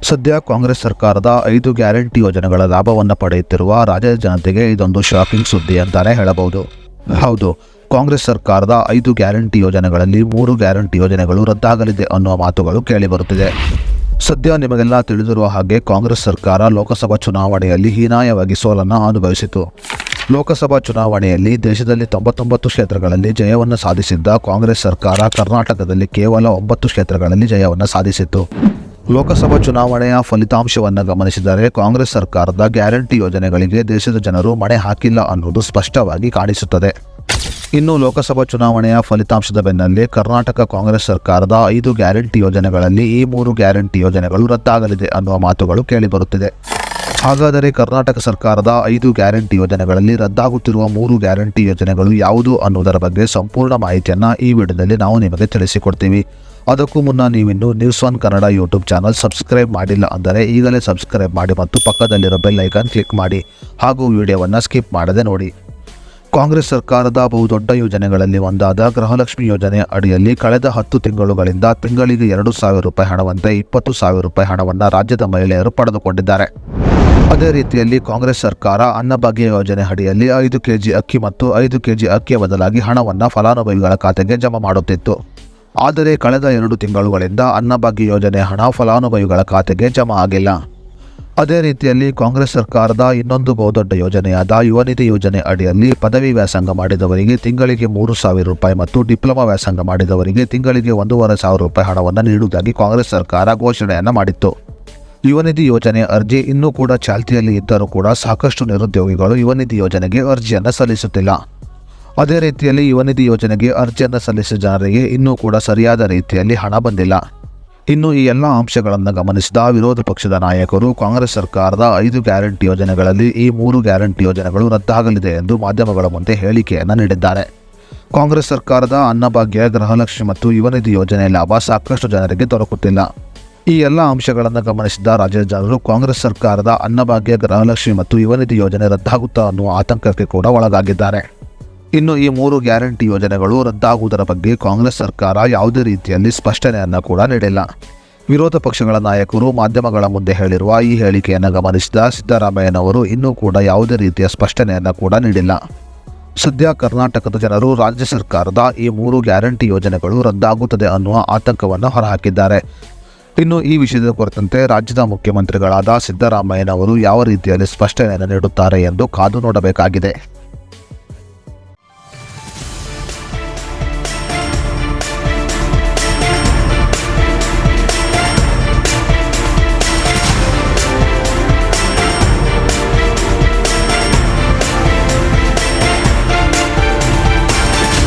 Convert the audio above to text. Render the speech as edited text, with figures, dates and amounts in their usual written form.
ಸದ್ಯ ಕಾಂಗ್ರೆಸ್ ಸರ್ಕಾರದ 5 ಗ್ಯಾರಂಟಿ ಯೋಜನೆಗಳ ಲಾಭವನ್ನು ಪಡೆಯುತ್ತಿರುವ ರಾಜ್ಯದ ಜನತೆಗೆ ಇದೊಂದು ಶಾಕಿಂಗ್ ಸುದ್ದಿ ಅಂತಾನೆ ಹೇಳಬಹುದು. ಹೌದು, ಕಾಂಗ್ರೆಸ್ ಸರ್ಕಾರದ 5 ಗ್ಯಾರಂಟಿ ಯೋಜನೆಗಳಲ್ಲಿ 3 ಗ್ಯಾರಂಟಿ ಯೋಜನೆಗಳು ರದ್ದಾಗಲಿದೆ ಅನ್ನುವ ಮಾತುಗಳು ಕೇಳಿಬರುತ್ತಿದೆ. ಸದ್ಯ ನಿಮಗೆಲ್ಲ ತಿಳಿದಿರುವ ಹಾಗೆ ಕಾಂಗ್ರೆಸ್ ಸರ್ಕಾರ ಲೋಕಸಭಾ ಚುನಾವಣೆಯಲ್ಲಿ ಹೀನಾಯವಾಗಿ ಸೋಲನ್ನು ಅನುಭವಿಸಿತು. ಲೋಕಸಭಾ ಚುನಾವಣೆಯಲ್ಲಿ ದೇಶದಲ್ಲಿ 99 ಕ್ಷೇತ್ರಗಳಲ್ಲಿ ಜಯವನ್ನು ಸಾಧಿಸಿದ್ದ ಕಾಂಗ್ರೆಸ್ ಸರ್ಕಾರ ಕರ್ನಾಟಕದಲ್ಲಿ ಕೇವಲ 9 ಕ್ಷೇತ್ರಗಳಲ್ಲಿ ಜಯವನ್ನು ಸಾಧಿಸಿತು. ಲೋಕಸಭಾ ಚುನಾವಣೆಯ ಫಲಿತಾಂಶವನ್ನು ಗಮನಿಸಿದರೆ ಕಾಂಗ್ರೆಸ್ ಸರ್ಕಾರದ ಗ್ಯಾರಂಟಿ ಯೋಜನೆಗಳಿಗೆ ದೇಶದ ಜನರು ಮಣೆ ಹಾಕಿಲ್ಲ ಅನ್ನೋದು ಸ್ಪಷ್ಟವಾಗಿ ಕಾಣಿಸುತ್ತದೆ. ಇನ್ನು ಲೋಕಸಭಾ ಚುನಾವಣೆಯ ಫಲಿತಾಂಶದ ಬೆನ್ನಲ್ಲೇ ಕರ್ನಾಟಕ ಕಾಂಗ್ರೆಸ್ ಸರ್ಕಾರದ 5 ಗ್ಯಾರಂಟಿ ಯೋಜನೆಗಳಲ್ಲಿ ಈ 3 ಗ್ಯಾರಂಟಿ ಯೋಜನೆಗಳು ರದ್ದಾಗಲಿದೆ ಅನ್ನುವ ಮಾತುಗಳು ಕೇಳಿಬರುತ್ತಿದೆ. ಹಾಗಾದರೆ ಕರ್ನಾಟಕ ಸರ್ಕಾರದ 5 ಗ್ಯಾರಂಟಿ ಯೋಜನೆಗಳಲ್ಲಿ ರದ್ದಾಗುತ್ತಿರುವ 3 ಗ್ಯಾರಂಟಿ ಯೋಜನೆಗಳು ಯಾವುದು ಅನ್ನುವುದರ ಬಗ್ಗೆ ಸಂಪೂರ್ಣ ಮಾಹಿತಿಯನ್ನು ಈ ವಿಡಿಯೋದಲ್ಲಿ ನಾವು ನಿಮಗೆ ತಿಳಿಸಿಕೊಡ್ತೀವಿ. ಅದಕ್ಕೂ ಮುನ್ನ ನೀವಿನ್ನು news one Kannada YouTube channel subscribe ಮಾಡಿಲ್ಲ ಅಂದರೆ ಈಗಲೇ ಸಬ್ಸ್ಕ್ರೈಬ್ ಮಾಡಿ ಮತ್ತು ಪಕ್ಕದಲ್ಲಿರೋ ಬೆಲ್ ಐಕಾನ್ ಕ್ಲಿಕ್ ಮಾಡಿ ಹಾಗೂ ವಿಡಿಯೋವನ್ನು ಸ್ಕಿಪ್ ಮಾಡದೆ ನೋಡಿ. ಕಾಂಗ್ರೆಸ್ ಸರ್ಕಾರದ ಬಹುದೊಡ್ಡ ಯೋಜನೆಗಳಲ್ಲಿ ಒಂದಾದ ಗೃಹಲಕ್ಷ್ಮಿ ಯೋಜನೆ ಅಡಿಯಲ್ಲಿ ಕಳೆದ 10 ತಿಂಗಳುಗಳಿಂದ ತಿಂಗಳಿಗೆ 2,000 ರೂಪಾಯಿ ಹಣವಂತೆ 20,000 ರೂಪಾಯಿ ಹಣವನ್ನು ರಾಜ್ಯದ ಮಹಿಳೆಯರು ಪಡೆದುಕೊಂಡಿದ್ದಾರೆ. ಅದೇ ರೀತಿಯಲ್ಲಿ ಕಾಂಗ್ರೆಸ್ ಸರ್ಕಾರ ಅನ್ನಭಾಗ್ಯ ಯೋಜನೆ ಅಡಿಯಲ್ಲಿ 5 ಕೆಜಿ ಅಕ್ಕಿ ಮತ್ತು 5 ಕೆಜಿ ಅಕ್ಕಿಯ ಬದಲಾಗಿ ಹಣವನ್ನು ಫಲಾನುಭವಿಗಳ ಖಾತೆಗೆ ಜಮಾ ಮಾಡುತ್ತಿತ್ತು. ಆದರೆ ಕಳೆದ 2 ತಿಂಗಳುಗಳಿಂದ ಅನ್ನಭಾಗ್ಯ ಯೋಜನೆ ಹಣ ಫಲಾನುಭವಿಗಳ ಖಾತೆಗೆ ಜಮಾ ಆಗಿಲ್ಲ. ಅದೇ ರೀತಿಯಲ್ಲಿ ಕಾಂಗ್ರೆಸ್ ಸರ್ಕಾರದ ಇನ್ನೊಂದು ಬಹುದೊಡ್ಡ ಯೋಜನೆಯಾದ ಯುವ ನಿಧಿ ಯೋಜನೆ ಅಡಿಯಲ್ಲಿ ಪದವಿ ವ್ಯಾಸಂಗ ಮಾಡಿದವರಿಗೆ ತಿಂಗಳಿಗೆ 3,000 ರೂಪಾಯಿ ಮತ್ತು ಡಿಪ್ಲೊಮಾ ವ್ಯಾಸಂಗ ಮಾಡಿದವರಿಗೆ ತಿಂಗಳಿಗೆ 1,500 ರೂಪಾಯಿ ಹಣವನ್ನು ನೀಡುವುದಾಗಿ ಕಾಂಗ್ರೆಸ್ ಸರ್ಕಾರ ಘೋಷಣೆಯನ್ನು ಮಾಡಿತ್ತು. ಯುವ ನಿಧಿ ಯೋಜನೆ ಅರ್ಜಿ ಇನ್ನೂ ಕೂಡ ಚಾಲ್ತಿಯಲ್ಲಿ ಇದ್ದರೂ ಕೂಡ ಸಾಕಷ್ಟು ನಿರುದ್ಯೋಗಿಗಳು ಯುವ ನಿಧಿ ಯೋಜನೆಗೆ ಅರ್ಜಿಯನ್ನು ಸಲ್ಲಿಸುತ್ತಿಲ್ಲ. ಅದೇ ರೀತಿಯಲ್ಲಿ ಯುವ ನಿಧಿ ಯೋಜನೆಗೆ ಅರ್ಜಿಯನ್ನು ಸಲ್ಲಿಸಿದ ಜನರಿಗೆ ಇನ್ನೂ ಕೂಡ ಸರಿಯಾದ ರೀತಿಯಲ್ಲಿ ಹಣ ಬಂದಿಲ್ಲ. ಇನ್ನು ಈ ಎಲ್ಲ ಅಂಶಗಳನ್ನು ಗಮನಿಸಿದ ವಿರೋಧ ಪಕ್ಷದ ನಾಯಕರು ಕಾಂಗ್ರೆಸ್ ಸರ್ಕಾರದ 5 ಗ್ಯಾರಂಟಿ ಯೋಜನೆಗಳಲ್ಲಿ ಈ 3 ಗ್ಯಾರಂಟಿ ಯೋಜನೆಗಳು ರದ್ದಾಗಲಿದೆ ಎಂದು ಮಾಧ್ಯಮಗಳ ಮುಂದೆ ಹೇಳಿಕೆಯನ್ನು ನೀಡಿದ್ದಾರೆ. ಕಾಂಗ್ರೆಸ್ ಸರ್ಕಾರದ ಅನ್ನಭಾಗ್ಯ, ಗೃಹಲಕ್ಷ್ಮಿ ಮತ್ತು ಯುವ ನಿಧಿ ಯೋಜನೆ ಲಾಭ ಸಾಕಷ್ಟು ಜನರಿಗೆ ದೊರಕುತ್ತಿಲ್ಲ. ಈ ಎಲ್ಲ ಅಂಶಗಳನ್ನು ಗಮನಿಸಿದ ರಾಜ್ಯದ ಜನರು ಕಾಂಗ್ರೆಸ್ ಸರ್ಕಾರದ ಅನ್ನಭಾಗ್ಯ, ಗೃಹಲಕ್ಷ್ಮಿ ಮತ್ತು ಯುವ ನಿಧಿ ಯೋಜನೆ ರದ್ದಾಗುತ್ತಾ ಅನ್ನುವ ಆತಂಕಕ್ಕೆ ಕೂಡ ಒಳಗಾಗಿದ್ದಾರೆ. ಇನ್ನು ಈ 3 ಗ್ಯಾರಂಟಿ ಯೋಜನೆಗಳು ರದ್ದಾಗುವುದರ ಬಗ್ಗೆ ಕಾಂಗ್ರೆಸ್ ಸರ್ಕಾರ ಯಾವುದೇ ರೀತಿಯಲ್ಲಿ ಸ್ಪಷ್ಟನೆಯನ್ನು ಕೂಡ ನೀಡಿಲ್ಲ. ವಿರೋಧ ಪಕ್ಷಗಳ ನಾಯಕರು ಮಾಧ್ಯಮಗಳ ಮುಂದೆ ಹೇಳಿರುವ ಈ ಹೇಳಿಕೆಯನ್ನು ಗಮನಿಸಿದ ಸಿದ್ದರಾಮಯ್ಯನವರು ಇನ್ನೂ ಕೂಡ ಯಾವುದೇ ರೀತಿಯ ಸ್ಪಷ್ಟನೆಯನ್ನು ಕೂಡ ನೀಡಿಲ್ಲ. ಸದ್ಯ ಕರ್ನಾಟಕದ ಜನರು ರಾಜ್ಯ ಸರ್ಕಾರದ ಈ 3 ಗ್ಯಾರಂಟಿ ಯೋಜನೆಗಳು ರದ್ದಾಗುತ್ತದೆ ಅನ್ನುವ ಆತಂಕವನ್ನು ಹೊರಹಾಕಿದ್ದಾರೆ. ಇನ್ನು ಈ ವಿಷಯದ ಕುರಿತಂತೆ ರಾಜ್ಯದ ಮುಖ್ಯಮಂತ್ರಿಗಳಾದ ಸಿದ್ದರಾಮಯ್ಯನವರು ಯಾವ ರೀತಿಯಲ್ಲಿ ಸ್ಪಷ್ಟನೆಯನ್ನು ನೀಡುತ್ತಾರೆ ಎಂದು ಕಾದು ನೋಡಬೇಕಾಗಿದೆ.